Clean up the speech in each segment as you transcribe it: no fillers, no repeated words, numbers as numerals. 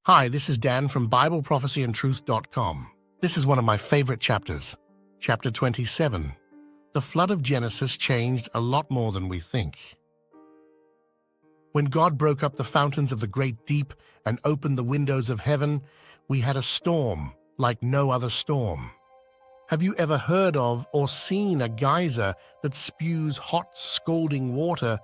Hi, this is Dan from BibleProphecyandTruth.com. This is one of my favorite chapters, Chapter 27. The flood of Genesis changed a lot more than we think. When God broke up the fountains of the great deep and opened the windows of heaven, we had a storm like no other storm. Have you ever heard of or seen a geyser that spews hot, scalding water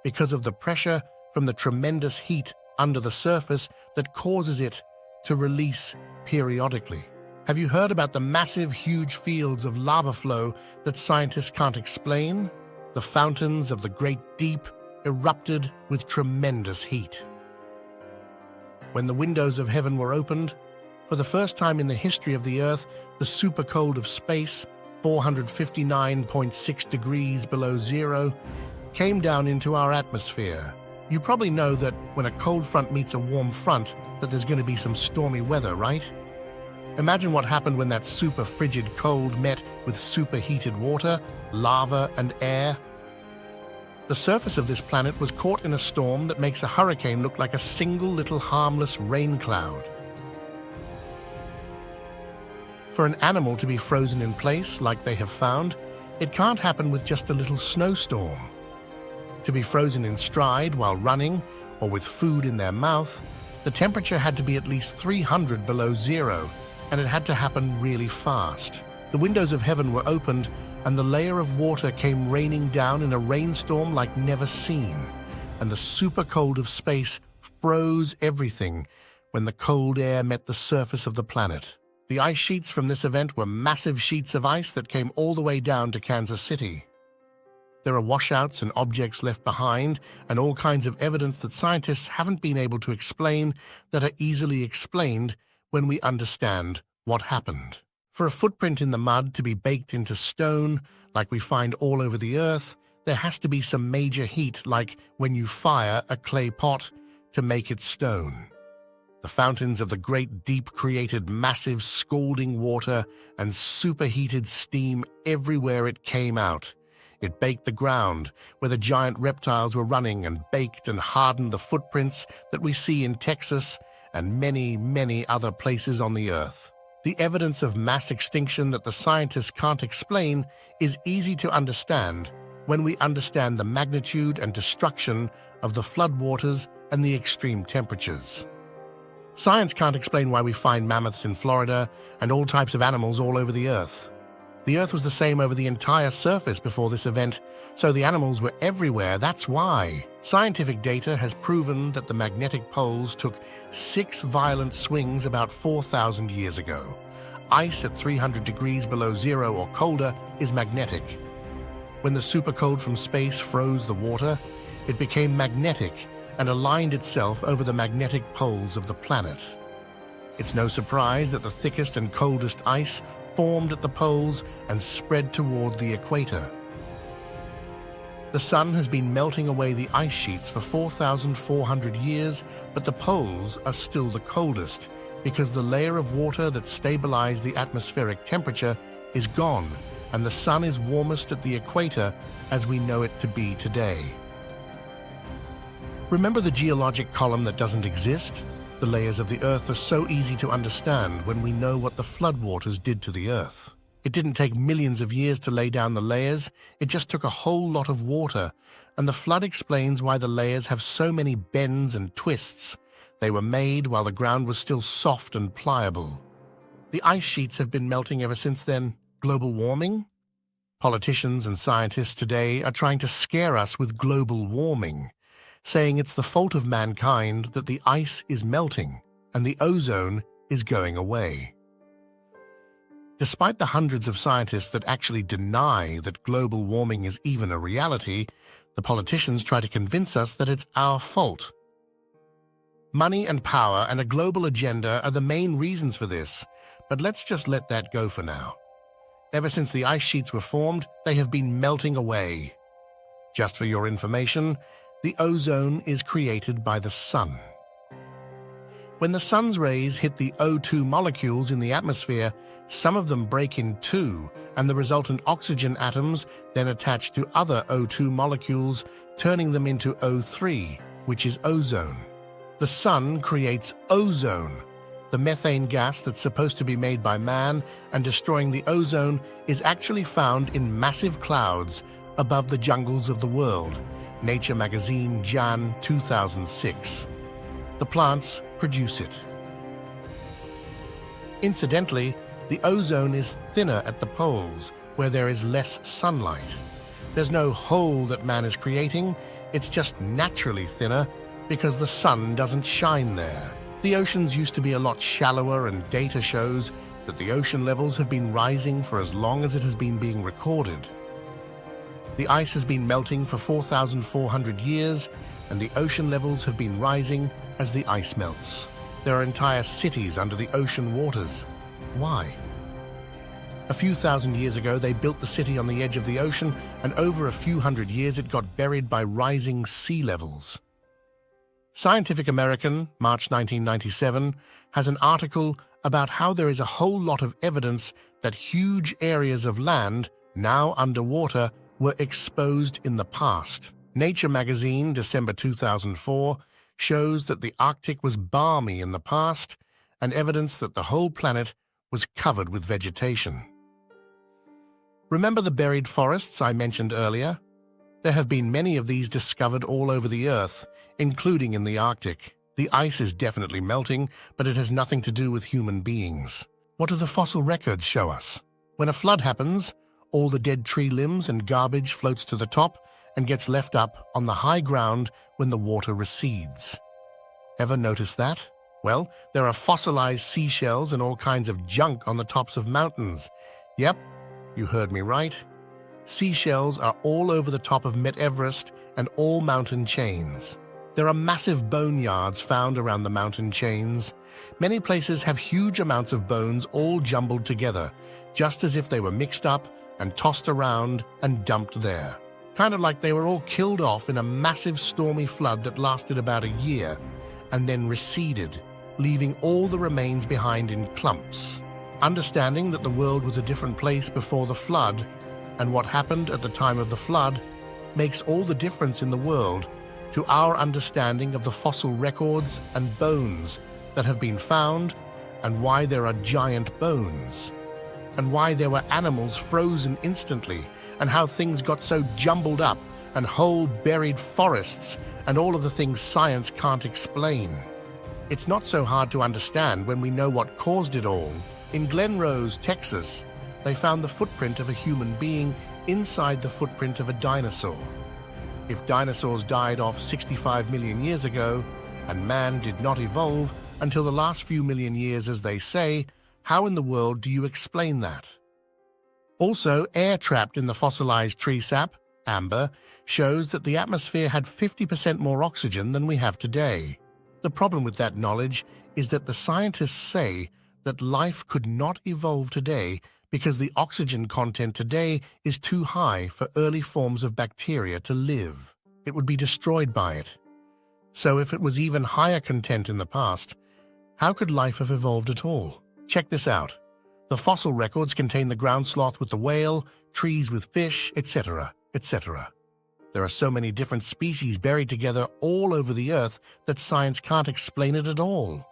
because of the pressure from the tremendous heat under the surface that causes it to release periodically? Have you heard about the massive, huge fields of lava flow that scientists can't explain? The fountains of the great deep erupted with tremendous heat. When the windows of heaven were opened, for the first time in the history of the Earth, the supercold of space, 459.6 degrees below zero, came down into our atmosphere. You probably know that when a cold front meets a warm front, that there's going to be some stormy weather, right? Imagine what happened when that super frigid cold met with superheated water, lava, and air. The surface of this planet was caught in a storm that makes a hurricane look like a single little harmless rain cloud. For an animal to be frozen in place, like they have found, it can't happen with just a little snowstorm. To be frozen in stride while running, or with food in their mouth, the temperature had to be at least 300 below zero, and it had to happen really fast. The windows of heaven were opened, and the layer of water came raining down in a rainstorm like never seen, and the super cold of space froze everything when the cold air met the surface of the planet. The ice sheets from this event were massive sheets of ice that came all the way down to Kansas City. There are washouts and objects left behind, and all kinds of evidence that scientists haven't been able to explain that are easily explained when we understand what happened. For a footprint in the mud to be baked into stone, like we find all over the earth, there has to be some major heat, like when you fire a clay pot to make it stone. The fountains of the great deep created massive scalding water and superheated steam everywhere it came out. It baked the ground where the giant reptiles were running and baked and hardened the footprints that we see in Texas and many, many other places on the earth. The evidence of mass extinction that the scientists can't explain is easy to understand when we understand the magnitude and destruction of the floodwaters and the extreme temperatures. Science can't explain why we find mammoths in Florida and all types of animals all over the earth. The earth was the same over the entire surface before this event, so the animals were everywhere. That's why. Scientific data has proven that the magnetic poles took 6 violent swings about 4,000 years ago. Ice at 300 degrees below zero or colder is magnetic. When the supercold from space froze the water, it became magnetic and aligned itself over the magnetic poles of the planet. It's no surprise that the thickest and coldest ice formed at the poles and spread toward the equator. The sun has been melting away the ice sheets for 4,400 years, but the poles are still the coldest because the layer of water that stabilized the atmospheric temperature is gone, and the sun is warmest at the equator as we know it to be today. Remember the geologic column that doesn't exist? The layers of the Earth are so easy to understand when we know what the floodwaters did to the Earth. It didn't take millions of years to lay down the layers, it just took a whole lot of water, and the flood explains why the layers have so many bends and twists. They were made while the ground was still soft and pliable. The ice sheets have been melting ever since then. Global warming? Politicians and scientists today are trying to scare us with global warming, saying it's the fault of mankind that the ice is melting and the ozone is going away. Despite the hundreds of scientists that actually deny that global warming is even a reality, the politicians try to convince us that it's our fault. Money and power and a global agenda are the main reasons for this, but let's just let that go for now. Ever since the ice sheets were formed, they have been melting away. Just for your information, the ozone is created by the sun. When the sun's rays hit the O2 molecules in the atmosphere, some of them break in two, and the resultant oxygen atoms then attach to other O2 molecules, turning them into O3, which is ozone. The sun creates ozone. The methane gas that's supposed to be made by man and destroying the ozone is actually found in massive clouds above the jungles of the world. Nature magazine, Jan 2006. The plants produce it. Incidentally, the ozone is thinner at the poles, where there is less sunlight. There's no hole that man is creating, it's just naturally thinner because the sun doesn't shine there. The oceans used to be a lot shallower, and data shows that the ocean levels have been rising for as long as it has been being recorded. The ice has been melting for 4,400 years, and the ocean levels have been rising as the ice melts. There are entire cities under the ocean waters. Why? A few thousand years ago, they built the city on the edge of the ocean, and over a few hundred years it got buried by rising sea levels. Scientific American, March 1997, has an article about how there is a whole lot of evidence that huge areas of land, now underwater, were exposed in the past. Nature magazine, December 2004, shows that the Arctic was balmy in the past, and evidence that the whole planet was covered with vegetation. Remember the buried forests I mentioned earlier? There have been many of these discovered all over the Earth, including in the Arctic. The ice is definitely melting, but it has nothing to do with human beings. What do the fossil records show us? When a flood happens, all the dead tree limbs and garbage floats to the top and gets left up on the high ground when the water recedes. Ever notice that? Well, there are fossilized seashells and all kinds of junk on the tops of mountains. Yep, you heard me right. Seashells are all over the top of Mount Everest and all mountain chains. There are massive boneyards found around the mountain chains. Many places have huge amounts of bones all jumbled together, just as if they were mixed up and tossed around and dumped there. Kind of like they were all killed off in a massive stormy flood that lasted about a year and then receded, leaving all the remains behind in clumps. Understanding that the world was a different place before the flood and what happened at the time of the flood makes all the difference in the world to our understanding of the fossil records and bones that have been found, and why there are giant bones, and why there were animals frozen instantly, and how things got so jumbled up, and whole buried forests, and all of the things science can't explain. It's not so hard to understand when we know what caused it all. In Glen Rose, Texas, they found the footprint of a human being inside the footprint of a dinosaur. If dinosaurs died off 65 million years ago, and man did not evolve until the last few million years, as they say, how in the world do you explain that? Also, air trapped in the fossilized tree sap, amber, shows that the atmosphere had 50% more oxygen than we have today. The problem with that knowledge is that the scientists say that life could not evolve today because the oxygen content today is too high for early forms of bacteria to live. It would be destroyed by it. So if it was even higher content in the past, how could life have evolved at all? Check this out. The fossil records contain the ground sloth with the whale, trees with fish, etc., etc. There are so many different species buried together all over the Earth that science can't explain it at all.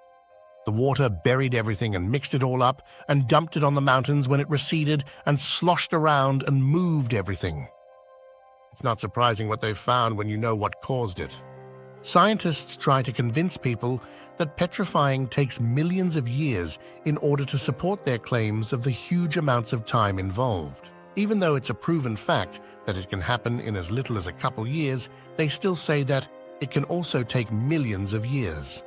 The water buried everything and mixed it all up and dumped it on the mountains when it receded and sloshed around and moved everything. It's not surprising what they've found when you know what caused it. Scientists try to convince people that petrifying takes millions of years in order to support their claims of the huge amounts of time involved. Even though it's a proven fact that it can happen in as little as a couple years, they still say that it can also take millions of years.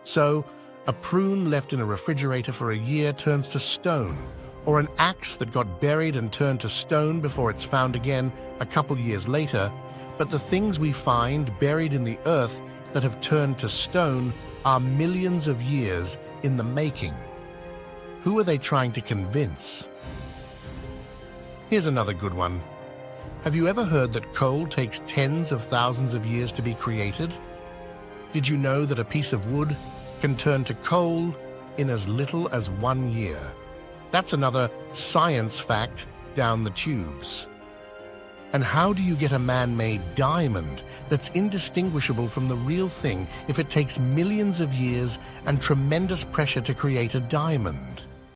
So, a prune left in a refrigerator for a year turns to stone, or an axe that got buried and turned to stone before it's found again a couple years later, but the things we find buried in the earth that have turned to stone are millions of years in the making. Who are they trying to convince? Here's another good one. Have you ever heard that coal takes tens of thousands of years to be created? Did you know that a piece of wood can turn to coal in as little as 1 year? That's another science fact down the tubes. And how do you get a man-made diamond that's indistinguishable from the real thing if it takes millions of years and tremendous pressure to create a diamond?